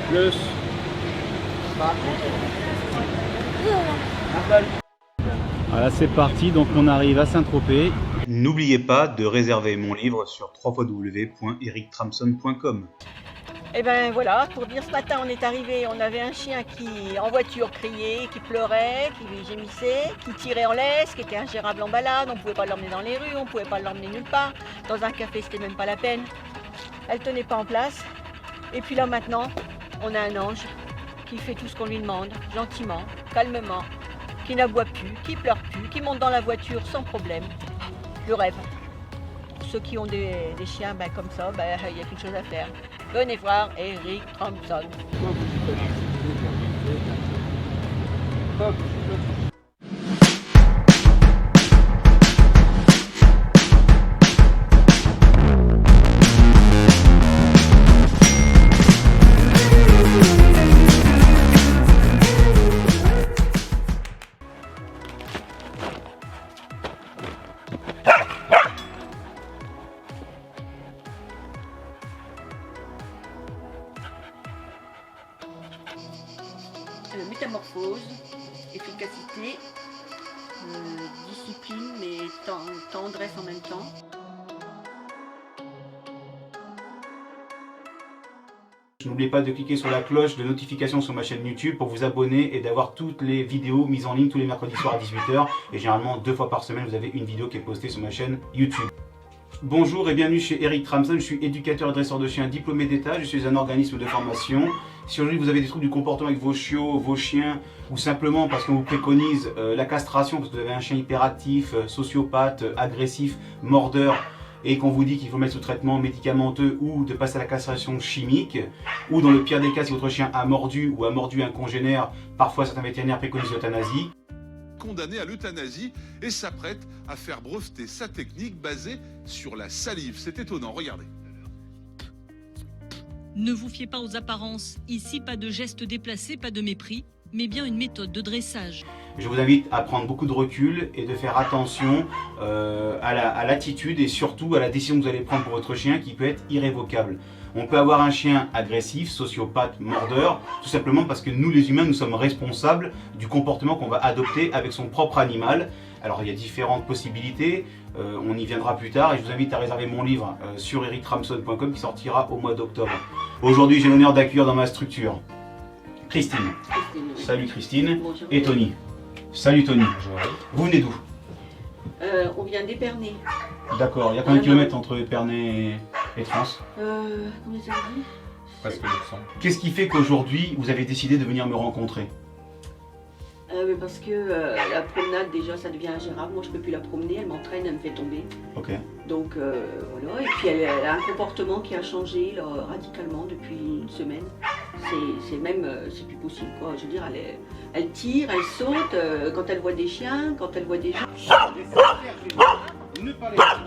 Plus. Voilà, c'est parti, donc on arrive à Saint-Tropez. N'oubliez pas de réserver mon livre sur www.erictramson.com. Et ben voilà, pour dire, ce matin on est arrivé, on avait un chien qui en voiture criait, qui pleurait, qui gémissait, qui tirait en laisse, qui était ingérable en balade, on ne pouvait pas l'emmener dans les rues, on ne pouvait pas l'emmener nulle part, dans un café c'était même pas la peine. Elle tenait pas en place. Et puis là maintenant, on a un ange qui fait tout ce qu'on lui demande, gentiment, calmement, qui n'aboie plus, qui pleure plus, qui monte dans la voiture sans problème. Le rêve. Pour ceux qui ont des chiens comme ça, il y a quelque chose à faire. Venez voir Eric Tramson. Métamorphose, efficacité, discipline, mais tendresse en même temps. N'oubliez pas de cliquer sur la cloche de notification sur ma chaîne YouTube pour vous abonner et d'avoir toutes les vidéos mises en ligne tous les mercredis soirs à 18 h. Et généralement 2 fois par semaine, vous avez une vidéo qui est postée sur ma chaîne YouTube. Bonjour et bienvenue chez Eric Tramson, je suis éducateur et dresseur de chiens diplômé d'État, je suis un organisme de formation. Si aujourd'hui vous avez des troubles du comportement avec vos chiots, vos chiens, ou simplement parce qu'on vous préconise la castration, parce que vous avez un chien hyperactif, sociopathe, agressif, mordeur, et qu'on vous dit qu'il faut mettre sous traitement médicamenteux ou de passer à la castration chimique, ou dans le pire des cas si votre chien a mordu ou a mordu un congénère, parfois certains vétérinaires préconisent l'euthanasie. Condamné à l'euthanasie et s'apprête à faire breveter sa technique basée sur la salive. C'est étonnant, regardez. Ne vous fiez pas aux apparences. Ici, pas de gestes déplacés, pas de mépris, mais bien une méthode de dressage. Je vous invite à prendre beaucoup de recul et de faire attention à l'attitude et surtout à la décision que vous allez prendre pour votre chien qui peut être irrévocable. On peut avoir un chien agressif, sociopathe, mordeur, tout simplement parce que nous les humains, nous sommes responsables du comportement qu'on va adopter avec son propre animal. Alors il y a différentes possibilités, on y viendra plus tard et je vous invite à réserver mon livre sur erictramson.com qui sortira au mois d'octobre. Aujourd'hui j'ai l'honneur d'accueillir dans ma structure Christine. Salut Christine. Bonjour. Et Tony. Salut Tony. Bonjour. Vous venez d'où? On vient d'Épernay. D'accord, il y a combien de kilomètres entre Épernay et Trans? Combien ça dit Presque 900. Qu'est-ce qui fait qu'aujourd'hui vous avez décidé de venir me rencontrer? Mais parce que la promenade déjà ça devient ingérable, moi je peux plus la promener, elle m'entraîne, elle me fait tomber. Ok. Donc voilà, et puis elle a un comportement qui a changé là, radicalement depuis une semaine. C'est plus possible quoi, je veux dire, elle tire, elle saute quand elle voit des chiens, quand elle voit des gens. Ne parlez pas,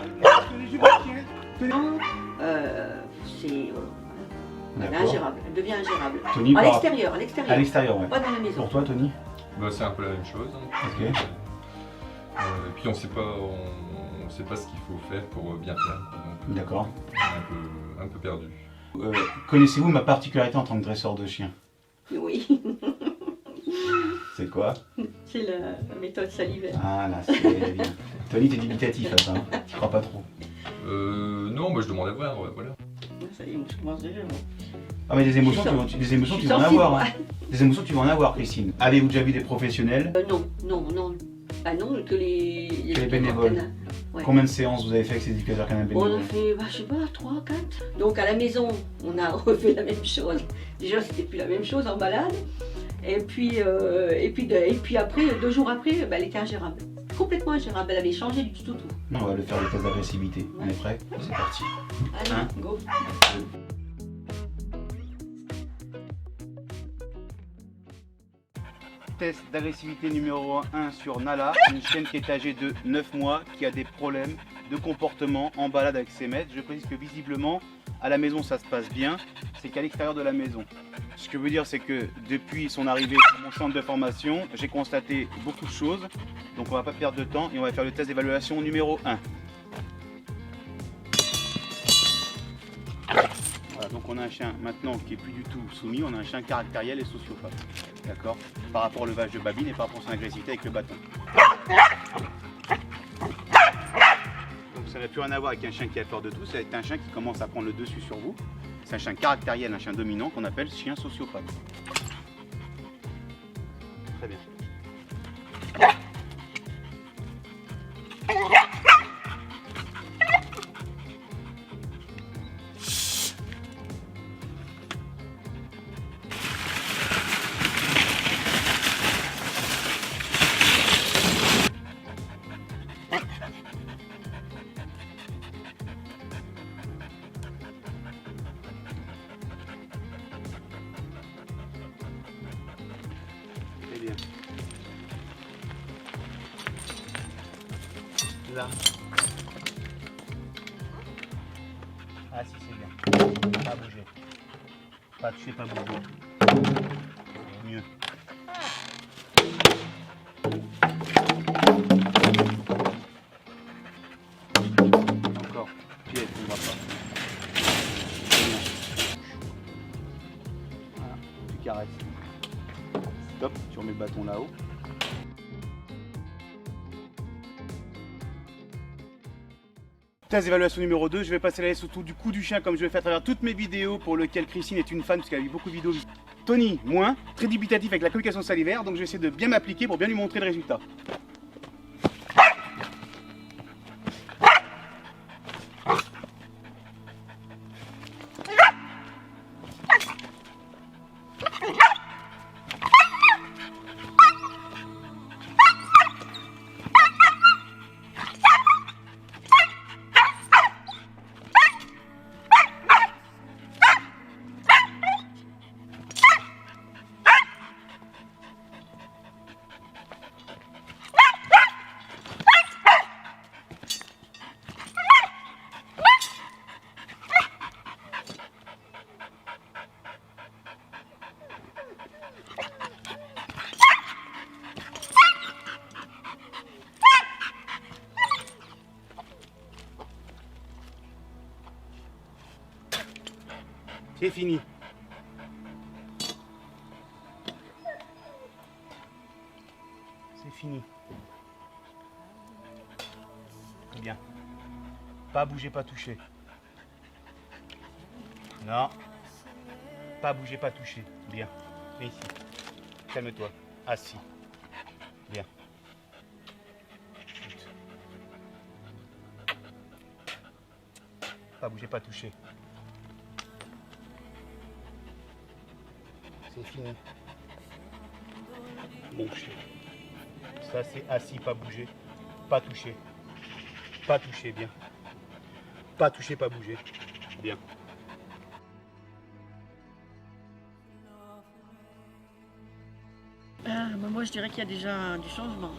Elle est ingérable, elle devient ingérable. Tony, À par- l'extérieur, À l'extérieur, ouais. pas dans la maison. Pour toi, Tony? Bah, c'est un peu la même chose. Ok. Et puis on sait pas ce qu'il faut faire pour bien faire. Donc, D'accord. on est un peu perdu. Connaissez-vous ma particularité en tant que dresseur de chiens? Oui, C'est quoi? c'est la méthode salivaire. Ah là, c'est bien. Tony, t'es dubitatif à ça, hein. Tu crois pas trop? Non, moi je demande à voir, voilà. Ça y est, je commence déjà. moi. Ah mais des émotions, Je suis tu vas en sensible, avoir. moi. Hein. Des émotions, tu vas en avoir, Christine. Avez-vous déjà vu des professionnels? Non. Ah non, que les bénévoles. canins. Ouais. Combien de séances vous avez fait avec ces éducateurs canins On bénévoles? a fait, je sais pas, 3, 4. Donc à la maison, on a refait la même chose. Déjà, c'était plus la même chose en balade. Et puis après, 2 jours après, elle était ingérable. Complètement ingérable. Elle avait changé du tout. Non, on va le faire le test d'agressivité. On est prêt? C'est parti. Allez, Hein go. Test d'agressivité numéro 1 sur Nala, une chienne qui est âgée de 9 mois, qui a des problèmes de comportement en balade avec ses maîtres. Je précise que visiblement, à la maison ça se passe bien, c'est qu'à l'extérieur de la maison. Ce que je veux dire, c'est que depuis son arrivée sur mon centre de formation, j'ai constaté beaucoup de choses. Donc on va pas perdre de temps et on va faire le test d'évaluation numéro 1. Voilà, donc Donc on a un chien maintenant qui est plus du tout soumis, on a un chien caractériel et sociopathe. D'accord? Par rapport au levage de babine et par rapport à son agressivité avec le bâton. Donc ça n'a plus rien à voir avec un chien qui a peur de tout, c'est un chien qui commence à prendre le dessus sur vous. C'est un chien caractériel, un chien dominant qu'on appelle chien sociopathe. Très bien. Très bien. Là. Ah si, c'est bien. Pas bouger. Pas toucher, pas bouger. Mieux. Encore. Pied, on ne va pas. Voilà, tu caresses. Stop, tu remets le bâton là-haut. Thèse évaluation numéro 2, je vais passer la laisse autour du cou du chien comme je le fais à travers toutes mes vidéos pour lesquelles Christine est une fan parce qu'elle a vu beaucoup de vidéos. Tony, moins, très dubitatif avec la communication salivaire, donc je vais essayer de bien m'appliquer pour bien lui montrer le résultat. C'est fini. C'est fini. Bien. Pas bouger, pas toucher. Non. Pas bouger, pas toucher. Bien. Viens ici. Calme-toi. Assis. Bien. Pas bouger, pas toucher. C'est fini. Bon chien. Ça c'est assis, pas bouger. Pas toucher. Pas toucher, bien. Pas toucher, pas bouger. Bien. Moi je dirais qu'il y a déjà du changement.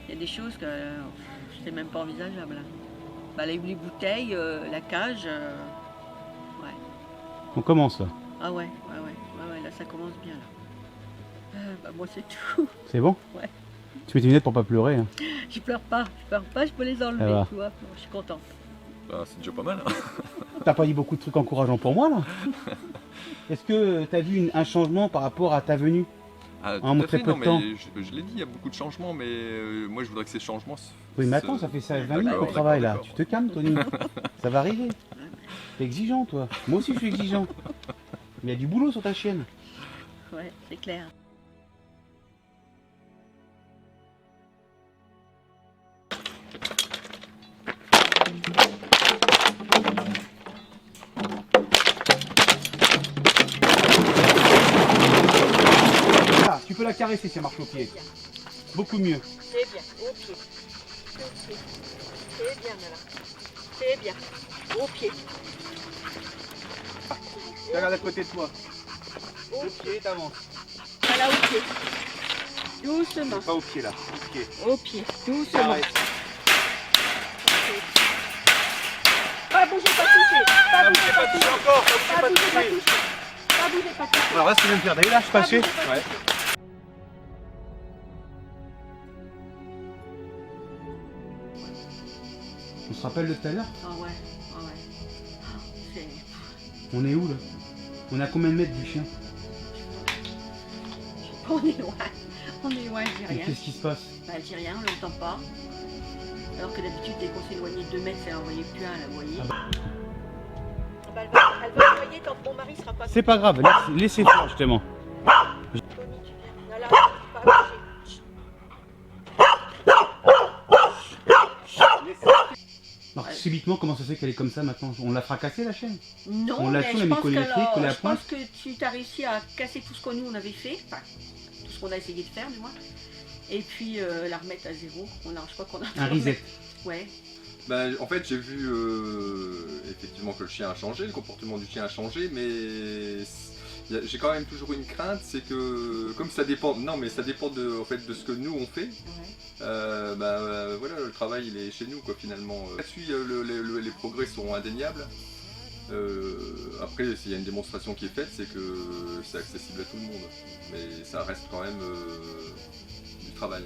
Il y a des choses que c'est même pas envisageable. Bah, les bouteilles, la cage, ouais. On commence là. Ah ouais, là ça commence bien là. Bah, moi c'est tout. C'est bon? Ouais. Tu mets tes lunettes pour pas pleurer. Hein. Je pleure pas, je peux les enlever, tu vois. Je suis contente. Bah, c'est déjà pas mal. Hein. T'as pas dit beaucoup de trucs encourageants pour moi là? Est-ce que t'as vu un changement par rapport à ta venue? Ah, En très peu de temps. Je l'ai dit, il y a beaucoup de changements, mais moi je voudrais que ces changements. Oui, mais attends, ça fait 20 minutes qu'on travaille là. Tu te calmes, Tony. Ça va arriver. T'es exigeant, toi. Moi aussi, je suis exigeant. Il y a du boulot sur ta chienne. Ouais, c'est clair. Ah, tu peux la caresser si elle marche au pied. Beaucoup mieux. C'est bien, au pied. C'est bien, là. C'est bien, au pied. Tu regardes à côté de toi. Au pied, t'avances. Voilà, au pied. Doucement. Pas au pied là, au pied. Au pied, doucement. Caresse. Pas bouger, pas toucher. Pas bouger, pas toucher. Encore, Pas bouger, pas toucher. Pas bouger, pas toucher. Alors là, ce que je viens de faire, t'as vu là, je suis fâché. Ouais. On se rappelle de tout à l'heure? Ah ouais, ah ouais. On est où là? On est à combien de mètres du chien? On est loin. On est loin, je dis rien. Qu'est-ce qui se passe? Bah, elle dit rien, on l'entend pas. Alors que d'habitude, dès qu'on s'éloignait de 2 mètres, elle n'en voyait plus un, elle la voyait. Ah bah. Bah, elle va se noyer tant que mon mari sera pas. C'est pas grave, laissez faire justement. Tony, tu viens. Là, pas bouger. Alors subitement, comment ça se fait qu'elle est comme ça maintenant? On l'a fracassée la chaîne? Non, On l'a mais tué, on je a mis pense collé que électrique, collé à je pense pointe. que tu as réussi à casser tout ce que nous on avait fait, enfin tout ce qu'on a essayé de faire du moins, et puis la remettre à zéro. Je crois qu'on a Un reset. Ouais. Bah, en fait, j'ai vu effectivement que le chien a changé, le comportement du chien a changé, mais j'ai quand même toujours une crainte, c'est que comme ça dépend, non mais ça dépend de, en fait, de ce que nous on fait. Ouais. Voilà, le travail il est chez nous quoi finalement. Là-dessus, les progrès seront indéniables. Après, s'il y a une démonstration qui est faite, c'est que c'est accessible à tout le monde, mais ça reste quand même du travail.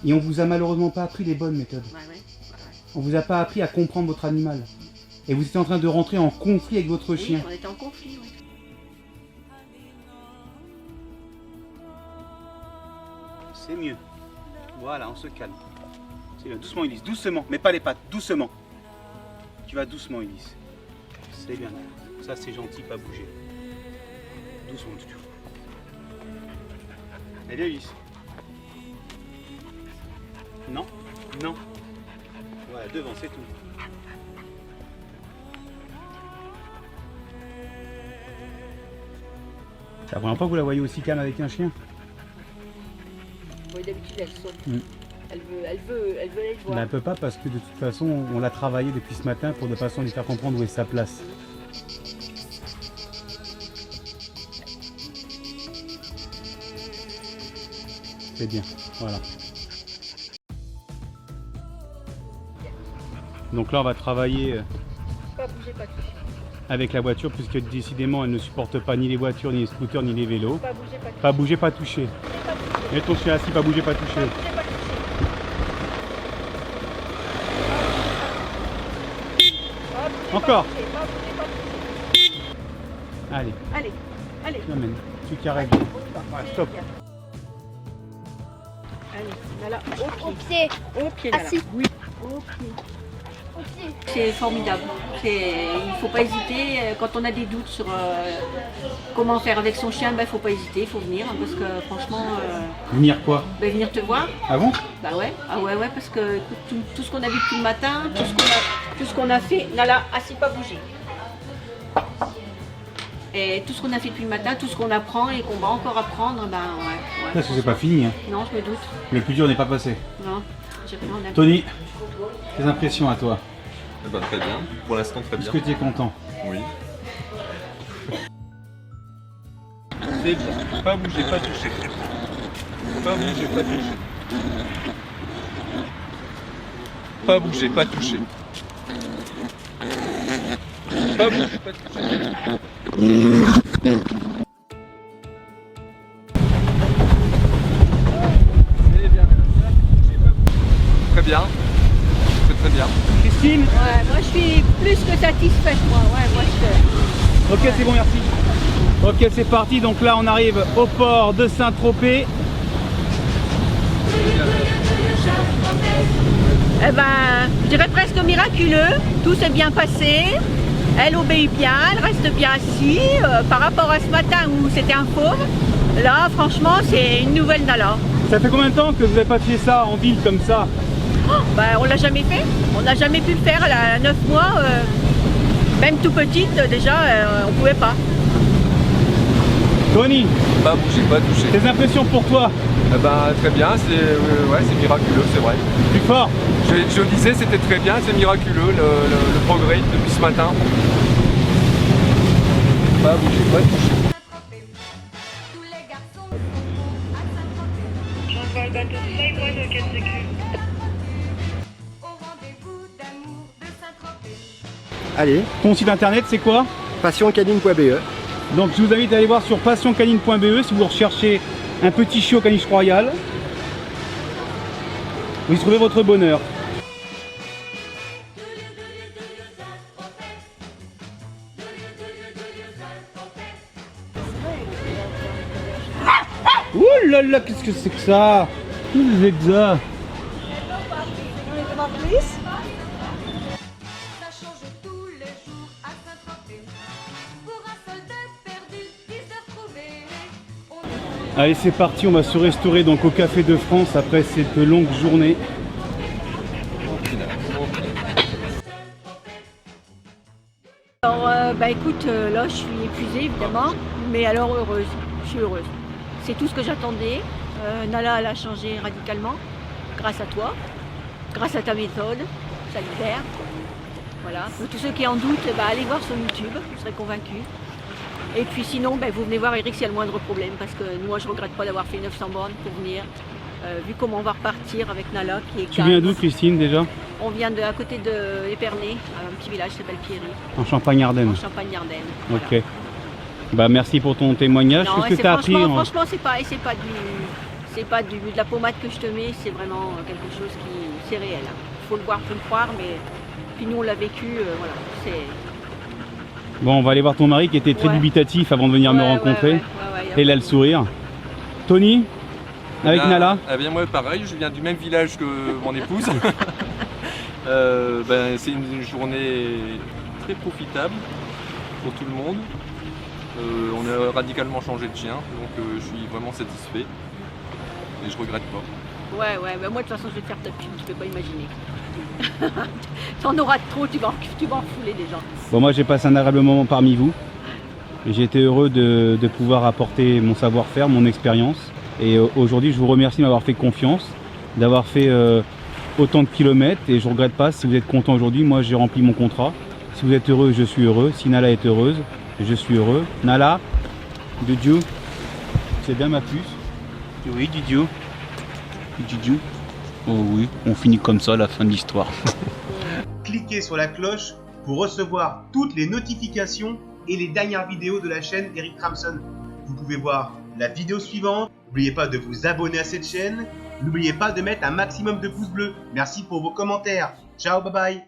Et on vous a malheureusement pas appris les bonnes méthodes. Ouais. On vous a pas appris à comprendre votre animal. Et vous étiez en train de rentrer en conflit avec votre chien. Oui, on était en conflit, oui. C'est mieux. Voilà, on se calme. C'est bien. Doucement, Ulysse. Doucement. Mais pas les pattes. Doucement. Tu vas doucement, Ulysse. C'est bien. Ça, c'est gentil, pas bouger. Doucement, du tout. Allez, Ulysse. Non. Non. Voilà, devant, c'est tout. C'est la première fois que vous la voyez aussi calme avec un chien? Oui, d'habitude elle saute. Mm. Elle veut aller le voir. Elle ne peut pas parce que de toute façon, on l'a travaillé depuis ce matin pour de façon à lui faire comprendre où est sa place. C'est bien, voilà. Donc là, on va travailler Pas bouger, pas toucher. avec la voiture puisque décidément, elle ne supporte pas ni les voitures, ni les scooters, ni les vélos. Pas bouger, pas toucher. Pas bouger, pas toucher. Mets ton chien assis, pas bouger, pas toucher. Pas bouger, pas toucher. Pas bouger, pas Encore. toucher, pas bouger, pas toucher. Allez, Allez. tu l'amènes. Tu carèves. On y va. Voilà, stop. Allez, là, Au pied. au pied, là. Assis. Oui, au pied. Au pied. C'est formidable. Il ne faut pas hésiter. Quand on a des doutes sur comment faire avec son chien, il ne faut pas hésiter, il faut venir. Parce que franchement, Venir quoi? venir te voir, Ah bon? bah ouais, parce que écoute, tout ce qu'on a vu depuis le matin, tout ce qu'on a fait, là, assis, pas bouger. Et tout ce qu'on a fait depuis le matin, tout ce qu'on apprend et qu'on va encore apprendre, ben ouais. Parce que c'est pas fini. Hein. Non, je me doute. Le plus dur n'est pas passé. Non, j'ai rien à Tony, tes impressions à toi? Eh ben, très bien, pour l'instant très Est-ce bien. que tu es content? Oui. C'est bien. Pas bouger, pas toucher. Pas bouger, pas toucher. Pas bouger, pas toucher. Pas bouger, pas toucher. Très bien. C'est très bien. Christine? Ouais, moi je suis plus que satisfaite, moi. Ouais, moi je... Ok, c'est bon, merci. Ok, c'est parti. Donc là, on arrive au port de Saint-Tropez. Eh ben, je dirais presque miraculeux. Tout s'est bien passé. Elle obéit bien, elle reste bien assise. Par rapport à ce matin où c'était un fauve, là, franchement, c'est une nouvelle Nala. Ça fait combien de temps que vous n'avez pas fait ça en ville comme ça? Ben, on l'a jamais fait. On n'a jamais pu le faire. Elle a 9 mois. Même tout petite, déjà, on pouvait pas. Tony, Pas bouger, pas toucher. tes impressions pour toi? Eh ben, très bien, c'est miraculeux, c'est vrai. Plus fort. Je disais, c'était très bien, c'est miraculeux le progrès depuis ce matin. Pas bouger, pas toucher. Tous les garçons à Saint-Tropez. Au rendez-vous d'amour de Saint-Tropez. Allez, Ton site internet, c'est quoi? passioncanine.be. Donc je vous invite à aller voir sur passioncanine.be si vous recherchez un petit chiot caniche royal. Vous y trouvez votre bonheur. là là, qu'est-ce que c'est que ça? Qu'est-ce que ça? Ça change tous les jours à Saint-Tropez. Pour un soldat perdu, ils se retrouvaient. Allez, c'est parti, on va se restaurer donc au Café de France après cette longue journée. Alors, bah écoute, là je suis épuisée évidemment, mais alors heureuse, je suis heureuse. C'est tout ce que j'attendais. Nala, elle a changé radicalement, grâce à toi, grâce à ta méthode sanitaire. Voilà. Pour tous ceux qui en doutent, bah, allez voir sur YouTube, vous serez convaincus. Et puis sinon, bah, vous venez voir Eric s'il y a le moindre problème, parce que moi je regrette pas d'avoir fait 900 bornes pour venir. Vu comment on va repartir avec Nala qui est Tu calme. viens d'où, Christine, déjà? On vient à côté de Épernay, un petit village qui s'appelle Pierry, En Champagne-Ardenne. en Champagne-Ardenne. Voilà. Ok. Bah merci pour ton témoignage. Non, Qu'est-ce que tu as appris? franchement, c'est pas de la pommade que je te mets, c'est vraiment quelque chose qui, c'est réel. Il faut le voir, faut le croire, mais puis nous on l'a vécu, voilà. C'est. Bon, on va aller voir ton mari qui était très Ouais. dubitatif avant de venir me Ouais, rencontrer. ouais, Et il a le sourire. Tony, avec Là, Nala? Eh bien moi pareil, je viens du même village que mon épouse. C'est une journée très profitable pour tout le monde. On a radicalement changé de chien, donc je suis vraiment satisfait et je regrette pas. Ouais, mais moi de toute façon je vais te faire ta pub, tu peux pas imaginer. T'en auras trop, tu vas en fouler des gens. Bon, moi j'ai passé un agréable moment parmi vous. J'ai été heureux de pouvoir apporter mon savoir-faire, mon expérience. Et aujourd'hui, je vous remercie de m'avoir fait confiance, d'avoir fait autant de kilomètres. Et je ne regrette pas. Si vous êtes content aujourd'hui, moi j'ai rempli mon contrat. Si vous êtes heureux, je suis heureux. Si Nala est heureuse, je suis heureux. Nala, Dudu, c'est bien ma puce? Oui, Dudu. Dudu. Oh oui, on finit comme ça la fin de l'histoire. Cliquez sur la cloche pour recevoir toutes les notifications et les dernières vidéos de la chaîne Eric Ramson. Vous pouvez voir la vidéo suivante. N'oubliez pas de vous abonner à cette chaîne. N'oubliez pas de mettre un maximum de pouces bleus. Merci pour vos commentaires. Ciao, bye bye.